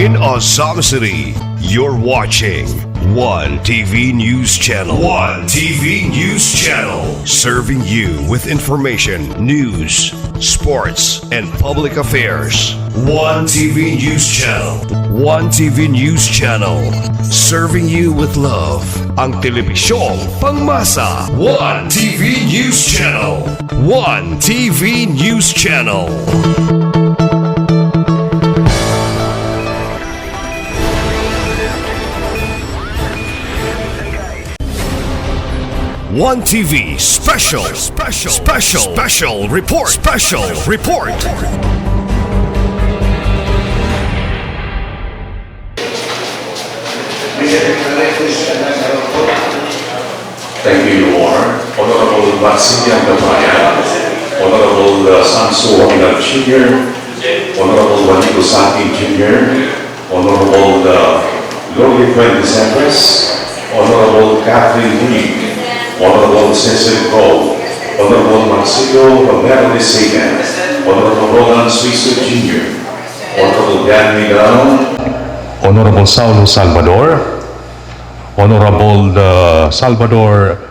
in Ozamiz City. You're watching One TV News Channel. One TV News Channel. Serving you with information, news, sports, and public affairs. One TV News Channel. One TV News Channel. Serving you with love. Ang telebisyong pangmasa. One TV News Channel. One TV News Channel. One TV special report. Thank you, Your Honor. Honorable Maximian Gabayan, Honorable Sanso Wangel Jr., Honorable Juanito Sati Jr., Honorable Lori Fuentes Empress, Honorable Catherine Lee, Honorable Cecil Cole, Honorable Marcelo Romero de Sega, Honorable Roland Suizo Jr., Honorable Dan Miguel, Honorable Saulo Salvador, Honorable Salvador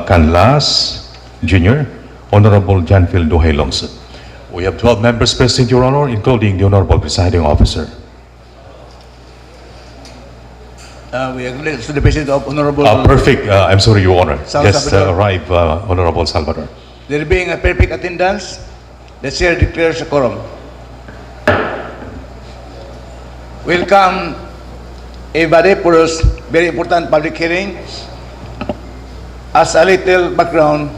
Canlas Jr., Honorable Janfil Duhay Longson. We have 12 members present, Your Honor, including the Honorable Presiding Officer. We acknowledge to the President of Honorable... Perfect. I'm sorry, Your Honor. Just Salvador. arrived, Honorable Salvador. There being a perfect attendance, the Chair declares a quorum. Welcome, everybody, for this very important public hearing. As a little background,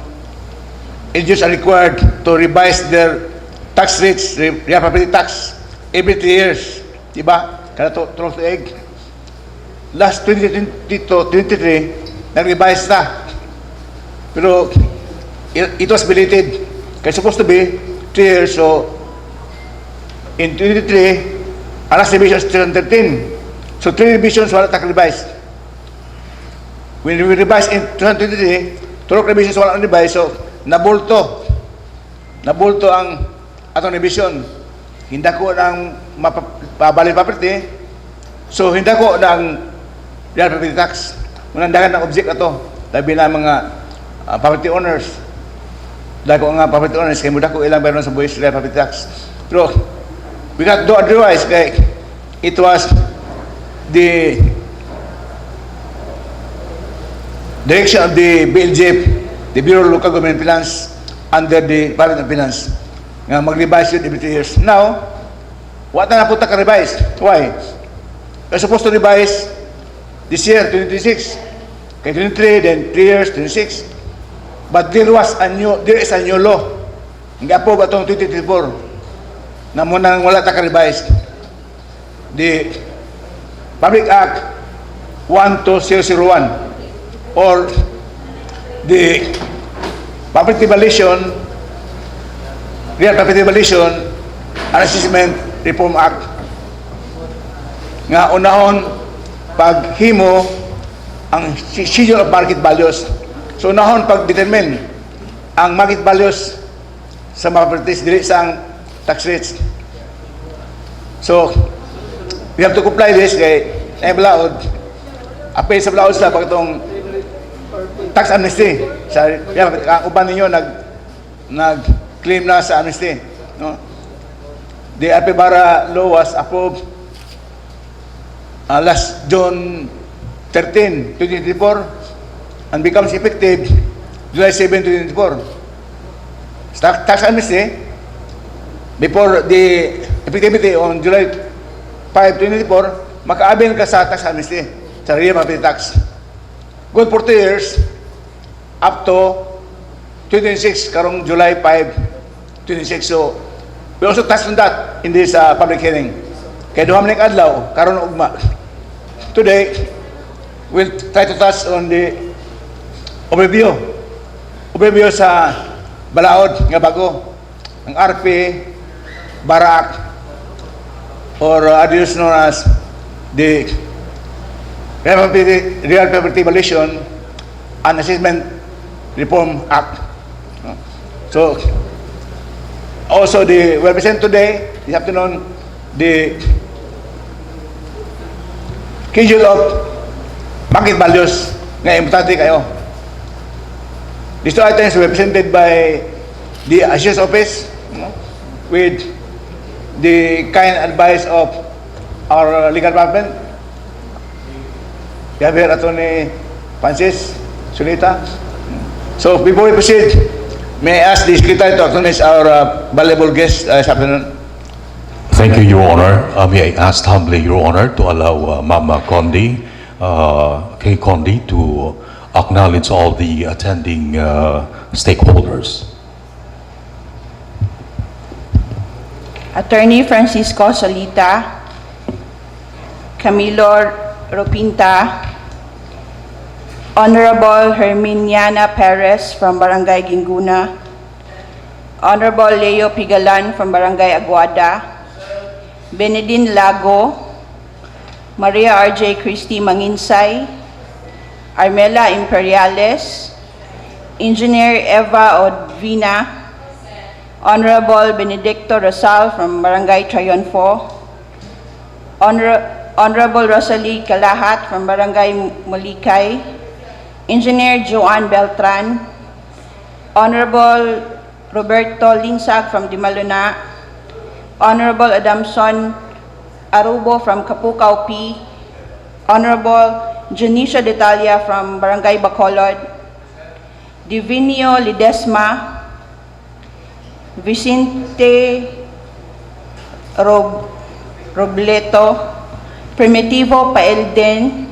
individuals are required to revise their tax rates, real property tax, every 3 years. Diba? Kada tulong to egg. Last 2022 to 2023, nag-revise na. Pero it was belated. Kaya supposed to be 3 years. So, in 2023, ang last revision is 2013. So, 3 revisions wala tak-revise. When we revise in 2023, 2 revisions wala revise. So, nabulto ang atong revision. Hindi ko ng mapabalik property. So, hindi ko ng real property tax. Munandagan ng object ito. Labi na mga property owners. Dako nga property owners, kaya muda ko ilang bayron sa buwis real property tax. Pero, we got to do otherwise. Kaya it was the direction of the BLGF, the Bureau of Local Government Finance, under the Department of Finance, nga mag-revise yun every 2 years. Now, what na napunta ka-revise? Why? We're supposed to revise this year, 2026. Kaya 23, then 3 years, 26. But there is a new law. Nga po ba itong 2024 na munang wala ka-revise? The Public Act 12001 or the Property Valuation, Real Property Valuation and Assessment Reform Act. Nga unahon paghimo ang schedule of market values. So unahon pag-determine ang market values sa mga properties dili sa tax rates. So we have to comply this kay balaod. Apel sa balaod sa pagtong tax amnesty. Sa ang uban ninyo nag-claim na sa amnesty, no? The Alpebara law was approved last June 13, 2024 and becomes effective July 7, 2024. Tax amnesty before the effectivity on July 5, 2024, maka-avail ka sa tax amnesty sa real property tax. Good for 2 years up to 2026 karong July 5, 2026. So we also touched on that in this public hearing. Kaya duha man adlaw karon ugma. Today we'll try to touch on the overview sa balaod nga bago ang RP Barak or otherwise known as the Real Property Valuation and Assessment Reform Act. So, also we present today, this afternoon, the schedule of market values nga importante kayo. These two items were presented by the Assessor's Office, with the kind advice of our legal department. We have here Attorney Francis Sunita. So before we proceed, may I ask the Secretary to acknowledge our valuable guest this afternoon. Thank you, Your Honor. May I ask humbly, Your Honor, to allow Mama Condi, Kay Condi, to acknowledge all the attending stakeholders. Attorney Francisco Solita, Camilo Ropinta, Honorable Herminiana Perez from Barangay Ginguna, Honorable Leo Pigalan from Barangay Aguada, Benedin Lago, Maria R.J. Christie Manginsay, Armela Imperiales, Engineer Eva Odvina, Honorable Benedicto Rosal from Barangay Triunfo, Honorable Rosalie Kalahat from Barangay Mulikay, Engineer Joan Beltran, Honorable Roberto Linsag from Dimaluna, Honorable Adamson Arubo from Kapukaw P, Honorable Janicia Detalia from Barangay Bacolod, Divinio Lidesma, Vicente Robleto, Primitivo Paelden,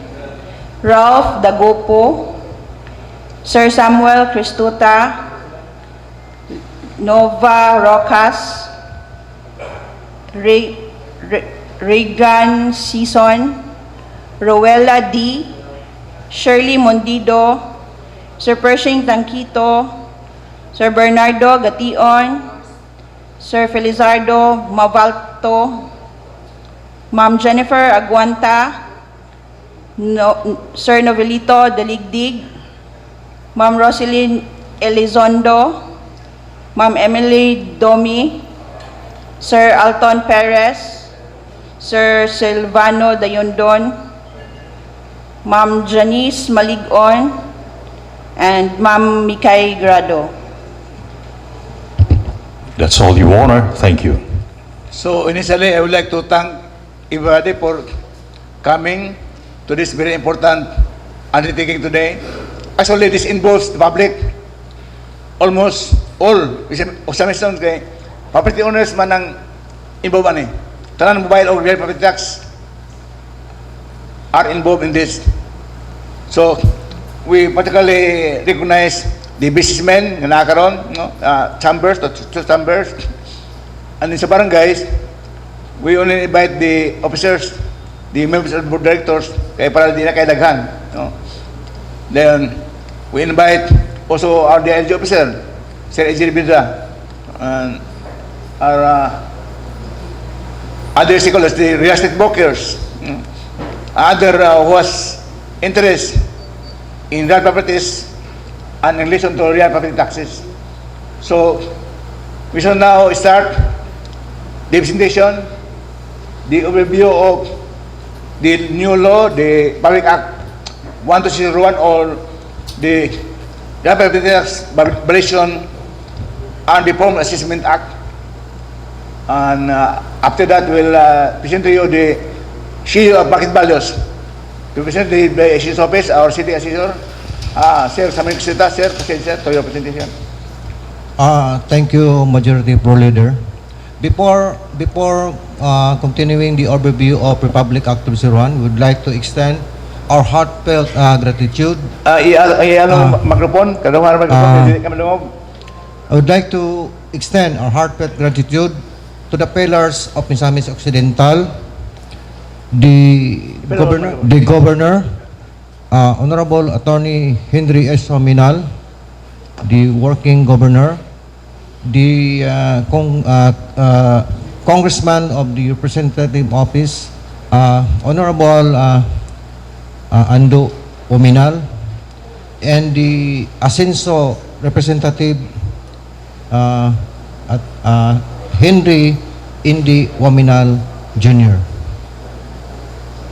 Ralph Dagopo, Sir Samuel Cristuta, Nova Rocas, Regan Season, Rowella D, Shirley Mondido, Sir Pershing Tangkito, Sir Bernardo Gation, Sir Felizardo Mavalto, Ma'am Jennifer Aguanta, Sir Novelito Deligdig, Ma'am Roselyn Elizondo, Ma'am Emily Domi, Sir Alton Perez, Sir Silvano Dayondon, Ma'am Janice Maligon, and Ma'am Mikay Grado. That's all, Your Honor. Thank you. So initially, I would like to thank everybody for coming to this very important undertaking today. Actually, this involves the public. Almost all Ozamiz kay property owners man ang involved ani. Tanan mobile or real property tax are involved in this. So we particularly recognize the businessmen na nakaroon, chambers, two chambers, and in sa barangays, we only invite the officers, the members of the board directors, kaya para di na kaya daghan. Then we invite also our DLG officer, Sir Ejir Bidra, and our other stakeholders, the real estate brokers, other who has interest in real properties and in relation to real property taxes. So we shall now start the presentation, the overview of the new law, the Public Act 1201, or the Real Property Tax Valuation and Reform Assessment Act. And after that, we'll present to you the issue of market values. To present the Assessor's Office, our City Assessor, Sir Samuel Cristuta. Sir, proceed, sir, to your presentation. Thank you, Majority Pro Leader. Before continuing the overview of Republic Act 201, we would like to extend our heartfelt gratitude. Microphone, kadungan microphone, hindi kami lumog. I would like to extend our heartfelt gratitude to the pillars of Ozamiz Occidental, the Governor, Honorable Attorney Henry S. Hominal, the Working Governor, the Congressman of the Representative Office, Honorable Ando Hominal, and the Asenso Representative Henry Indy Hominal Jr.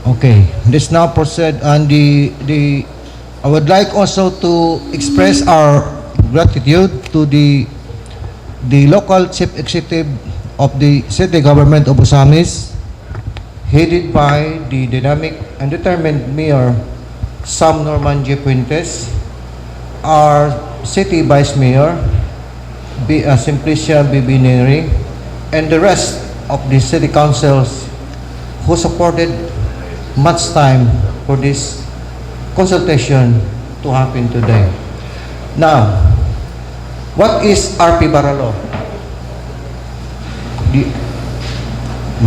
Okay, let's now proceed on the I would like also to express our gratitude to the local chief executive of the city government of Ozamiz, headed by the dynamic and determined Mayor Sam Norman J. Puentes, our city vice mayor Simplicia Bibineri, and the rest of the city councils who supported much time for this consultation to happen today. Now, what is RP Baralo?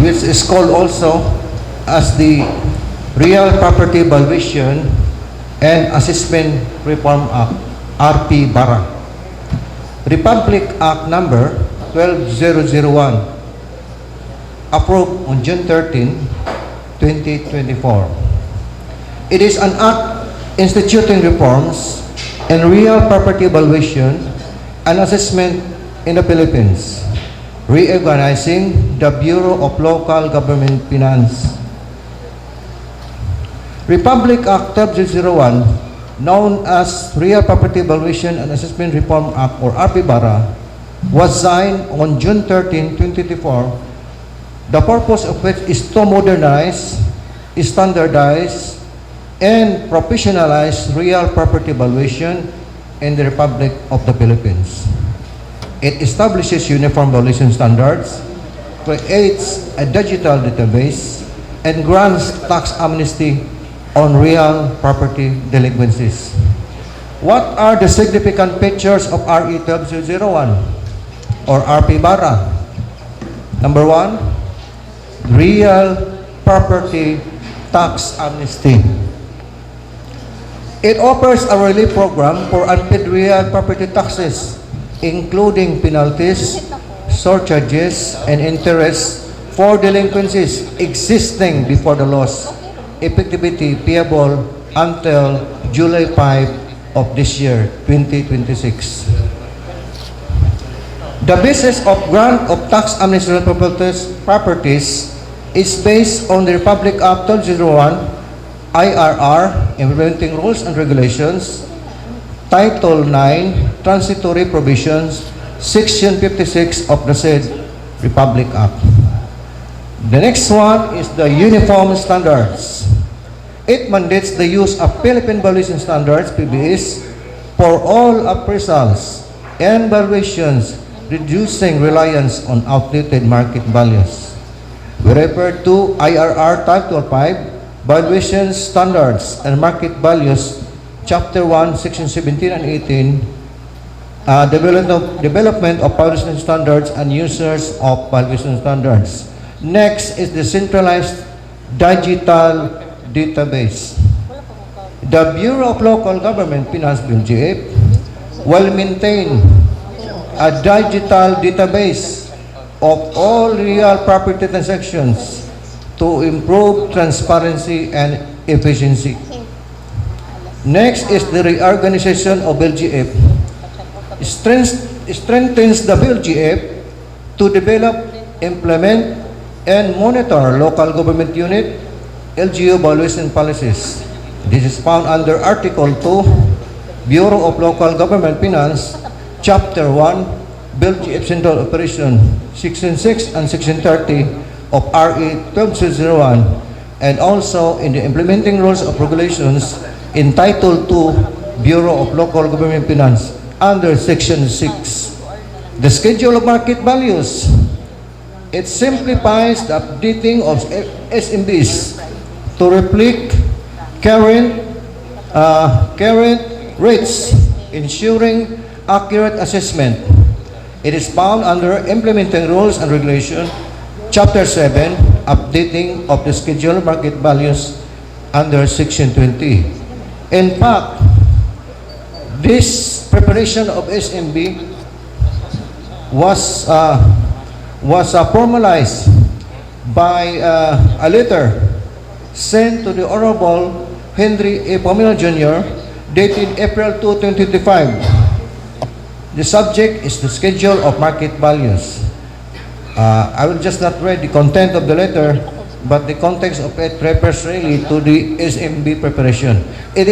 Which is called also as the Real Property Valuation and Assessment Reform Act, RP Bara. Republic Act number 12001, approved on June 13, 2024. It is an act instituting reforms in real property valuation and assessment in the Philippines, reorganizing the Bureau of Local Government Finance. Republic Act 12001, known as Real Property Valuation and Assessment Reform Act or RP-BARA, was signed on June 13, 2024. The purpose of which is to modernize, standardize, and professionalize real property valuation in the Republic of the Philippines. It establishes uniform valuation standards, creates a digital database, and grants tax amnesty on real property delinquencies. What are the significant features of RE 12001 or RP-BARA? Number one, real property tax amnesty. It offers a relief program for unpaid real property taxes, including penalties, surcharges, and interest for delinquencies existing before the laws, effectivity payable until July 5 of this year, 2026. The basis of grant of tax amnesty on properties is based on the Republic Act 1201, IRR, Implementing Rules and Regulations, Title 9, Transitory Provisions, Section 56 of the said Republic Act. The next one is the Uniform Standards. It mandates the use of Philippine Valuation Standards, PVS, for all appraisals and valuations, reducing reliance on outdated market values. We refer to IRR Title 5, Valuation Standards and Market Values, Chapter 1, Section 17 and 18, Development of Valuation Standards and Users of Valuation Standards. Next is the Centralized Digital Database. The Bureau of Local Government Finance, BLGF, will maintain a digital database of all real property transactions to improve transparency and efficiency. Next is the reorganization of BLGF. Strengthens the BLGF to develop, implement, and monitor local government unit LGU valuation policies. This is found under Article 2, Bureau of Local Government Finance, Chapter 1, BLGF Central Operation, Section 6 and Section 30 of RE 12001, and also in the Implementing Rules of Regulations in Title 2, Bureau of Local Government Finance, under Section 6. The Schedule of Market Values. It simplifies the updating of SMBs to reflect current rates, ensuring accurate assessment. It is found under Implementing Rules and Regulations, Chapter 7, Updating of the Schedule of Market Values, under Section 20. In fact, this preparation of SMB was formalized by a letter sent to the Honorable Henry A. Pomelo Jr., dated April 2, 2025. The subject is the Schedule of Market Values. I will just not read the content of the letter, but the context of it refers really to the SMB preparation. It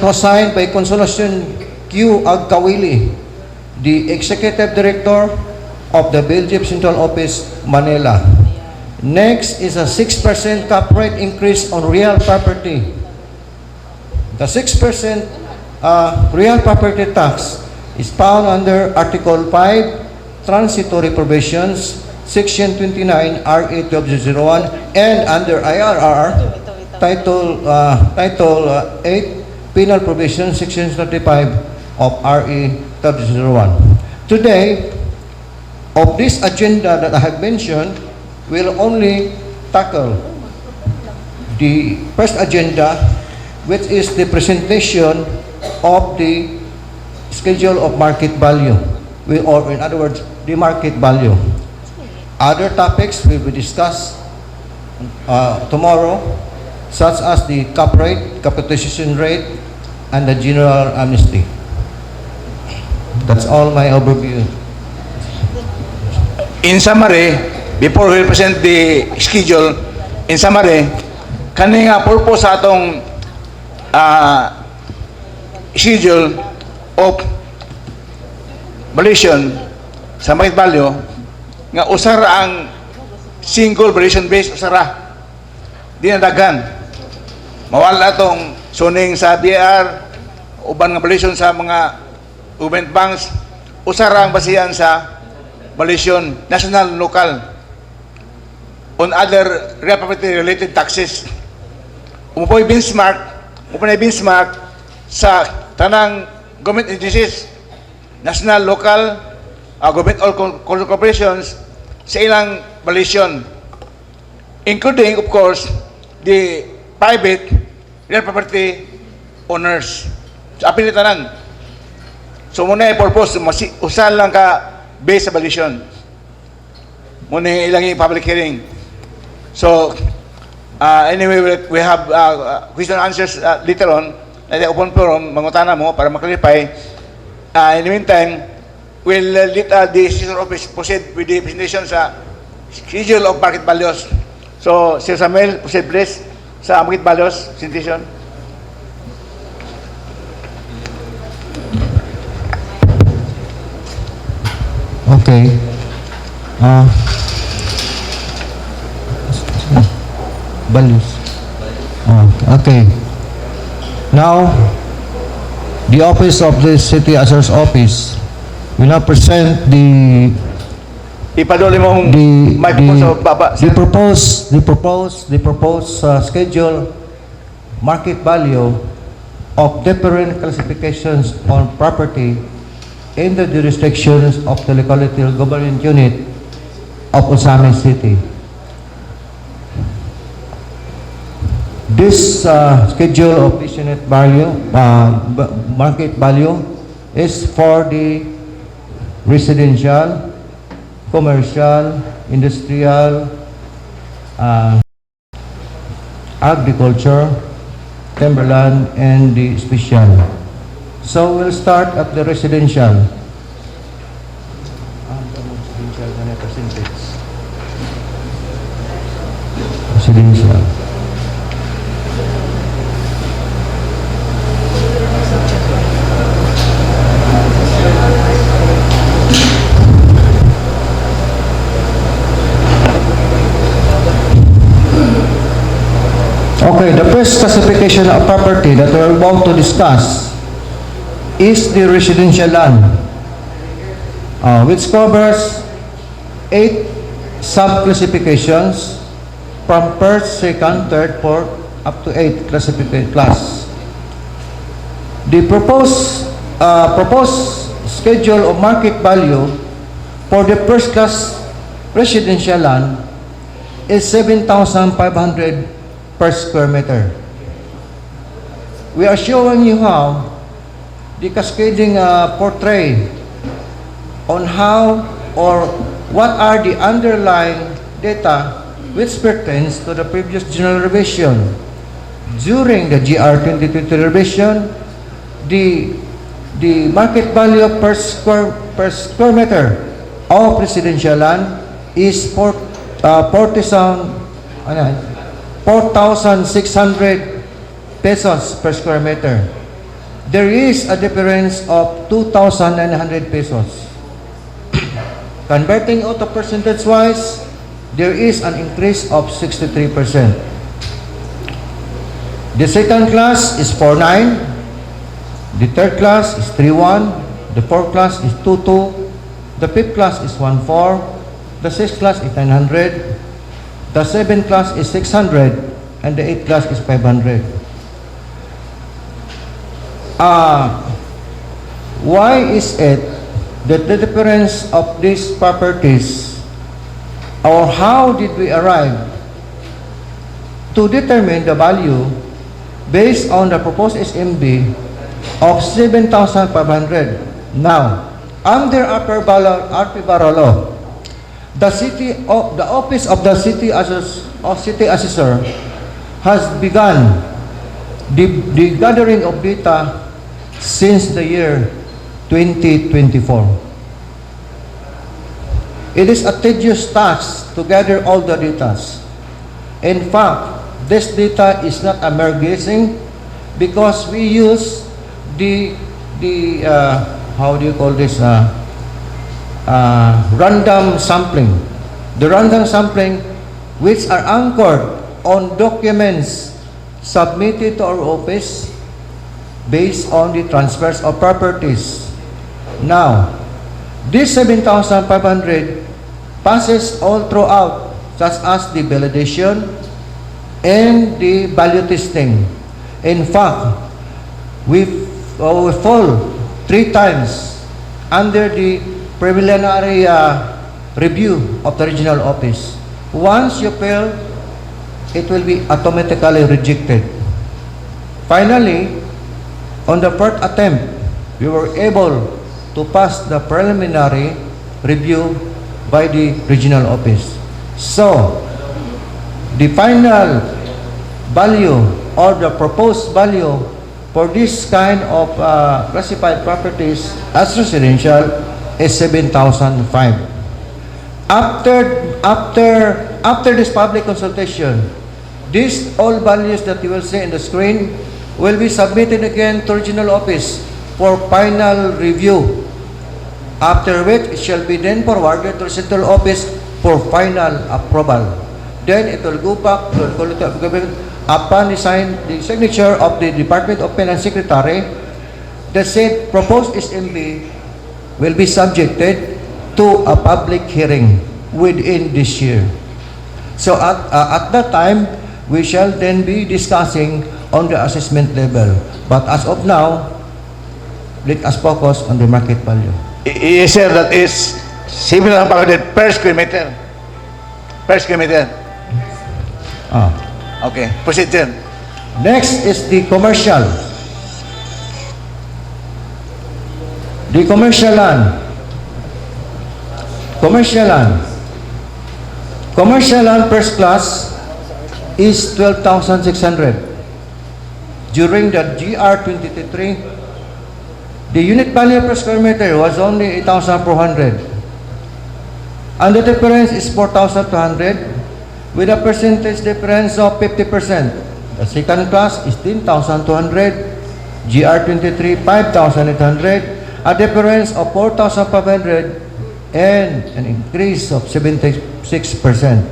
was signed by Consolacion Q. Agkawili, the Executive Director of the Belgium Central Office, Manila. Next is a 6% cap rate increase on real property. The 6% real property tax is found under Article 5, Transitory Provisions, Section 29, RA 1201, and under IRR, Title 8, Penal Provisions, Section 35 of RA 1201. Today, of this agenda that I have mentioned, we'll only tackle the first agenda, which is the presentation of the schedule of market value, or in other words, the market value. Other topics will be discussed tomorrow, such as the cap rate, capitalization rate, and the general amnesty. That's all my overview. In summary, before we present the schedule, in summary, kani nga purpose sa atong schedule of valuation sa market value nga usara ang single valuation base usara di na daghan mawala atong suning sa BR uban nga valuation sa mga government banks usara ang basihan sa valuation national local on other real property related taxes umupoy benchmark sa tanang government agencies, national, local, government or corporations sa ilang valuation, including, of course, the private real property owners. So, apil tanan. So, muna yung purpose, usahan lang ka base sa valuation. Muna yung ilang public hearing. So, anyway, we have question and answers later on. At open forum, mangutana mo para maklarify. In the meantime, we'll let the Assistant Office proceed with the presentation sa schedule of market values. So, Sir Samuel, proceed please sa market values presentation. Okay. Values. Okay. Now, the office of the City Assessor's Office will now present the Ipaduli mo ang microphone sa baba. the proposed schedule market value of different classifications on property in the jurisdictions of the locality government unit of Ozamiz City. This schedule of estimate value, market value, is for the residential, commercial, industrial, agriculture, timberland, and the special. So we'll start at the residential. Residential. Okay, the first classification of property that we're about to discuss is the residential land, which covers 8 sub-classifications from first, second, third, fourth, up to 8 class. The proposed schedule of market value for the first class residential land is 7,500 per square meter. We are showing you how the cascading portray on how or what are the underlying data which pertains to the previous general revision. During the GR 2020 revision, the market value per square meter of residential land is 47,000 4,600 pesos per square meter. There is a difference of 2,900 pesos. Converting out of percentage-wise, there is an increase of 63%. The second class is 4.9. The third class is 3.1. The fourth class is 2.2. The fifth class is 1.4. The sixth class is 900. The seventh class is 600. And the eighth class is 500. Why is it that the difference of these properties, or how did we arrive to determine the value based on the proposed SMB of 7,500? Now, under Upper Barolo, the office of the city assessor has begun the gathering of data since the year 2024. It is a tedious task to gather all the data. In fact, this data is not a mere guessing because we use the how do you call this, random sampling. The random sampling which are anchored on documents submitted to our office based on the transfers of properties. Now, this 7,500 passes all throughout, such as the validation and the value testing. In fact, we fall 3 times under the preliminary review of the regional office. Once you fail, it will be automatically rejected. Finally, on the first attempt, we were able to pass the preliminary review by the regional office. So, the final value or the proposed value for this kind of classified properties as residential is 7,005. After this public consultation, these all values that you will see in the screen will be submitted again to regional office for final review, after which it shall be then forwarded to central office for final approval. Then it will go back to the Quality of Government upon the signature of the Department of Finance Secretary. The said proposed SMB will be subjected to a public hearing within this year. So at that time, we shall then be discussing on the assessment level. But as of now, let us focus on the market value. Yes, sir, that is 7,500 per square meter. Per square meter. Okay, proceed, sir. Next is the commercial. The commercial land. Commercial land. Commercial land first class is 12,600. During the GR 2023, the unit value per square meter was only 8,400. And the difference is 4,200 with a percentage difference of 50%. The second class is 10,200. GR 23, 5,800. A difference of 4,500 and an increase of 76%.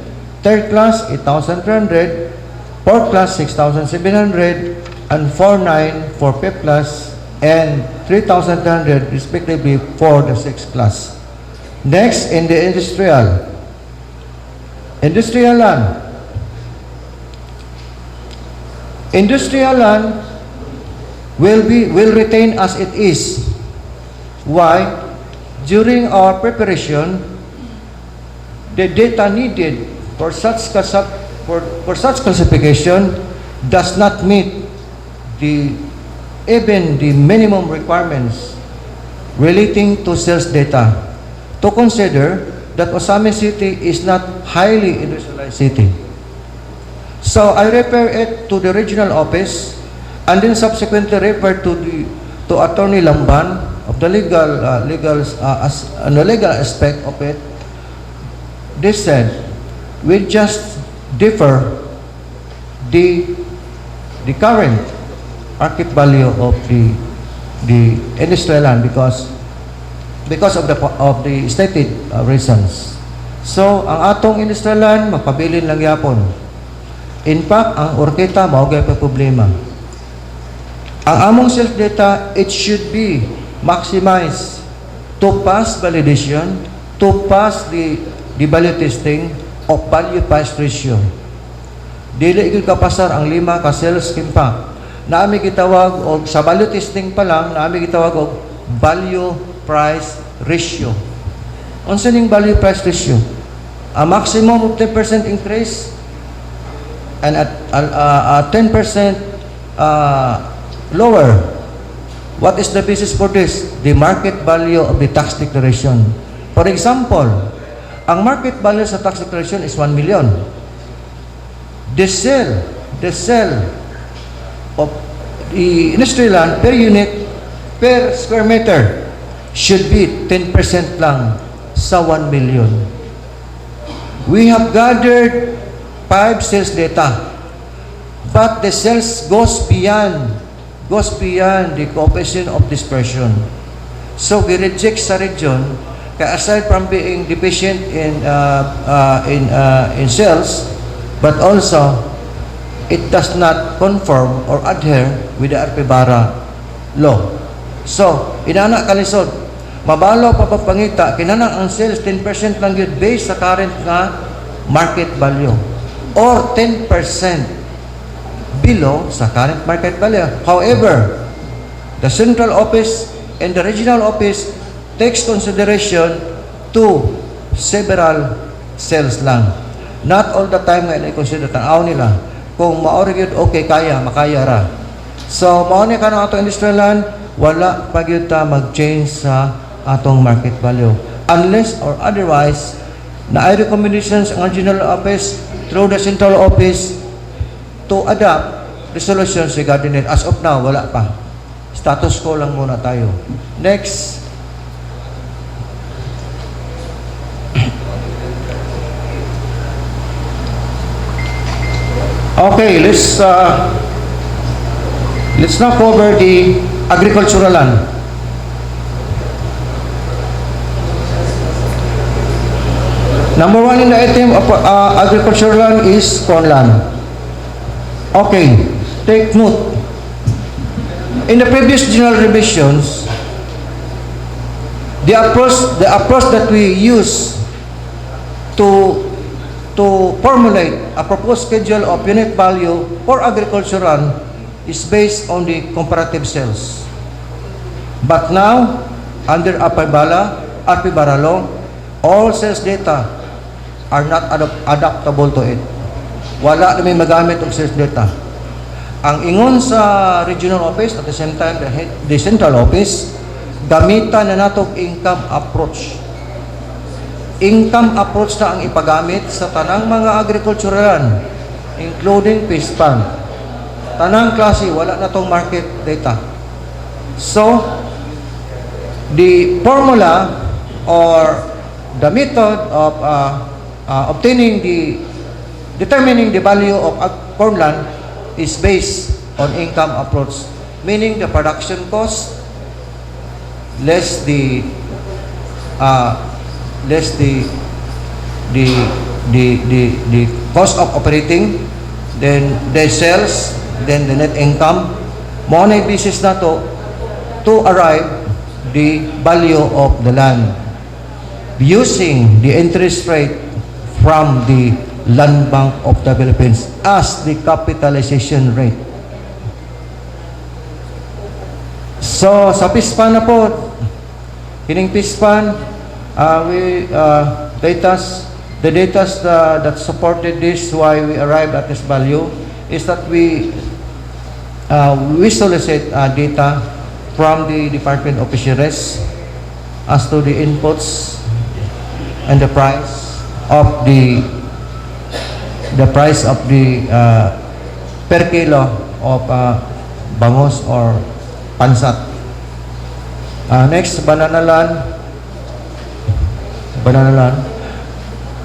Third class, 8,300. Fourth class, 6,700. And 4,900 for fifth class. And 3,300 respectively for the sixth class. Next, in the industrial land. Industrial land will retain as it is. Why? During our preparation, the data needed for such classification does not meet even the minimum requirements relating to sales data. To consider that Ozamiz City is not highly industrialized city. So I refer it to the regional office and then subsequently refer to Attorney Lamban of the legal aspect of it. They said, with just differ the current market value of the industrial land because of the stated reasons. So ang atong industrial land magpabilin lang yapon. In fact, ang orkita mao gyud pa problema. Ang among sales data, it should be maximized to pass validation, to pass the value testing of value price ratio. Dili gyud kapasar ang 5 ka sales kimpa. Naami gitawag og sa value testing pa lang, naami gitawag og value price ratio. Unsa ning value price ratio? A maximum of 10% increase and at 10% lower. What is the basis for this? The market value of the tax declaration. For example, ang market value sa tax declaration is 1 million. The sale of the industrial land per unit per square meter should be 10% lang sa 1 million. We have gathered 5 sales data, but the sales goes beyond the coefficient of dispersion. So we reject sa region, kaya aside from being deficient in sales, but also it does not conform or adhere with the Arpibara law. So, inana kalisod, mabalo pa papangita, kinanang ang sales 10% lang yun based sa current nga market value or 10% below sa current market value. However, the central office and the regional office takes consideration to several sales lang. Not all the time nga i-consider tanaw nila. Kung maori yun, okay, makaya ra. So, mauni ka ng atong industrial land, wala pa yun ta mag-change sa atong market value. Unless or otherwise, na ay recommendations ang regional office through the central office to adopt resolutions regarding it. As of now, wala pa. Status quo lang muna tayo. Next. Okay, let's now cover the agricultural land. Number 1 in the item of agricultural land is corn land. Okay, take note. In the previous general revisions, the approach that we use to formulate a proposed schedule of unit value for agricultural is based on the comparative sales. But now, under Arpibara law, all sales data are not adaptable to it. Wala na may magamit og sales data. Ang ingon sa regional office at the same time the central office, gamitan na natong income approach. Income approach na ang ipagamit sa tanang mga agricultural, including fish farm. Tanang klase, wala na tong market data. So, the formula or the method of determining the value of corn land is based on income approach, meaning the production cost less the cost of operating, then the sales, then the net income. Mo na basis na to arrive the value of the land using the interest rate from the Land Bank of the Philippines as the capitalization rate. So sa PISPAN na po, kining PISPAN, the data that supported this, why we arrived at this value, is that we solicit data from the Department of Fisheries as to the inputs and the price of the per kilo of bangus or pansat. Next, banana land.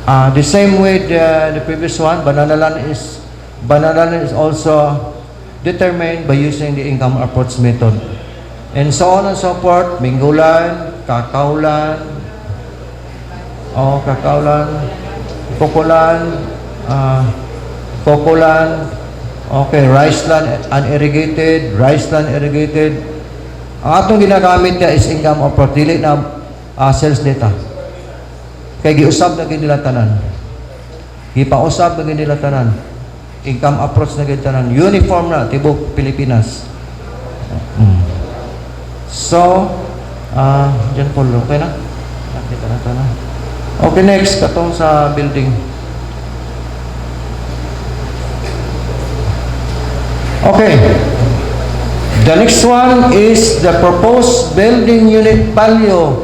The same with the previous one, banana land is also determined by using the income approach method. And so on and so forth, Minggulan, Kakaulan, Kokolan, okay, rice land unirrigated, irrigated. Ang atong ginagamit niya is income approach, dili na sales data. Kaya giusab na nila tanan. Gipausab na nila tanan. Income approach na tanan. Uniform na, tibok Pilipinas. So, dyan po, okay na? Nakita na tanan. Okay, next, katong sa building. Okay. The next one is the proposed building unit value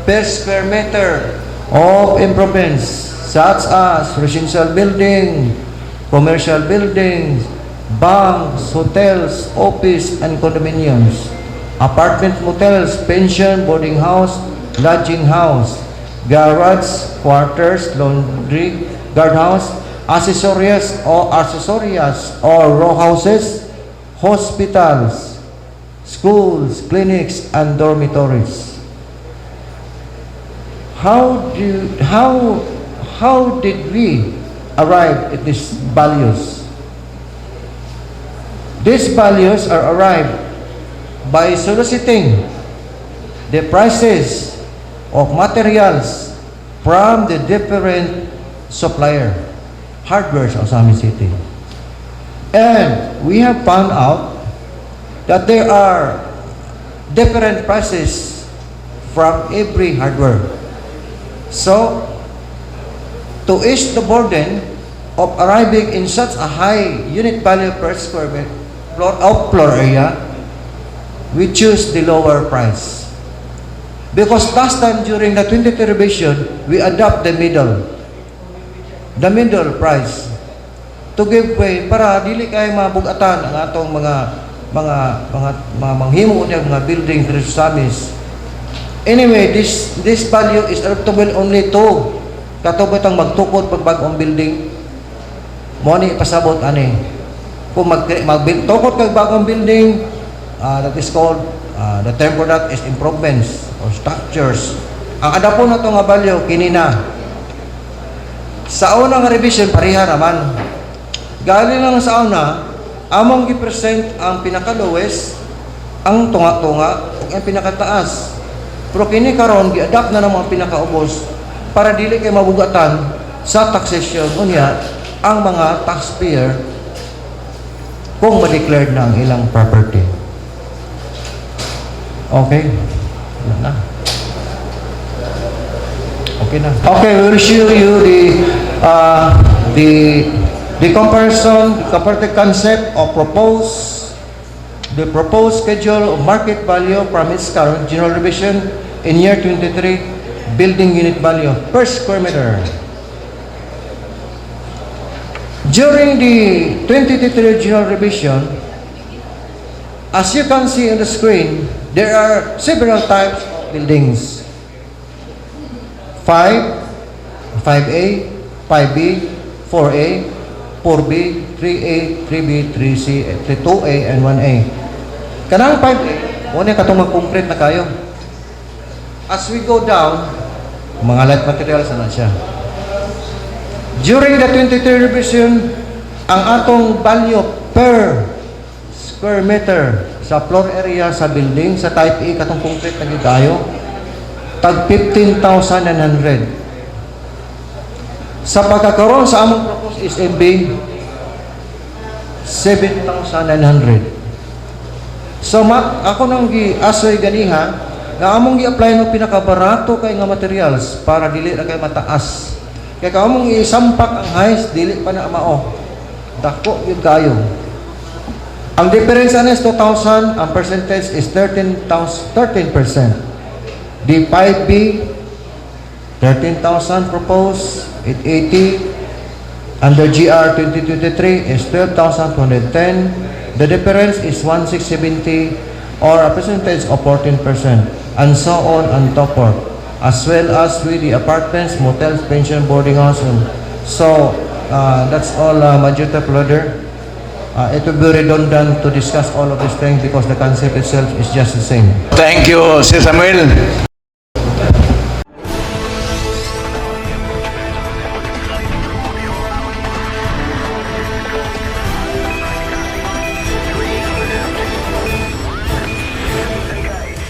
per square meter of improvements such as residential building, commercial buildings, banks, hotels, office and condominiums, apartment motels, pension, boarding house, lodging house, garage, quarters, laundry, guardhouse, accessorious or row houses, hospitals, schools, clinics, and dormitories. How did we arrive at these values? These values are arrived by soliciting the prices of materials from the different supplier, hardware sa Ozamiz City. And we have found out that there are different prices from every hardware. So, to ease the burden of arriving in such a high unit value per square meter floor area, we choose the lower price. Because last time during the 20th revision, we adopt the middle price to give way para dili kay mabugatan ang atong mga manghimo niya mga building sa Ozamiz. Anyway, this value is adaptable only to katubot ang magtukod pagbag-ong building. Mo ni pasabot ani. Kung magtukod kag bagong building, that is called the term for that is improvements or structures. Ang adapon na to nga value kinina. Sa unang revision pareha naman. Galing lang sa una, among gi-present ang pinaka-lowest, ang tunga-tunga, ug ang pinakataas. Pero kini karon gi-adapt na ng mga pinaka-ubos para dili kay mabugatan sa taxation unya ang mga taxpayer kung ma-declared na ang ilang property. Okay? Wala na. Okay na. Okay, we'll show you the comparison, the comparative concept of the proposed schedule of market value from its current general revision in year 23 building unit value per square meter. During the 2023 general revision, as you can see on the screen, there are several types of buildings. 5, 5A, 5B, 4A, 4B, 3A, 3B, 3C, 2A, and 1A. Kanang 5A, muna katong mag-concrete na kayo. As we go down, mga light materials na siya. During the 23 revision, ang atong value per square meter sa floor area sa building, sa type A, katong concrete na tayo, tag 15,900. Sa pagkakaroon sa among proposed SMB, 7,900. So, ako nang gi-asoy ganiha, na among gi-apply ng pinakabarato kay nga materials para dili na kay mataas. Kaya ka among isampak ang highest, dili pa na mao. Dako yun kayo. Ang difference na is 2,000, ang percentage is 13%. The 5B, 13,000 proposed, 880. Under GR 2023 is 12,210. The difference is 1,670 or a percentage of 14%. And so on and so forth. as well as with the apartments, motels, pension, boarding house. And so that's all, Majority Leader. It will be redundant to discuss all of these things because the concept itself is just the same. Thank you, Sir Samuel.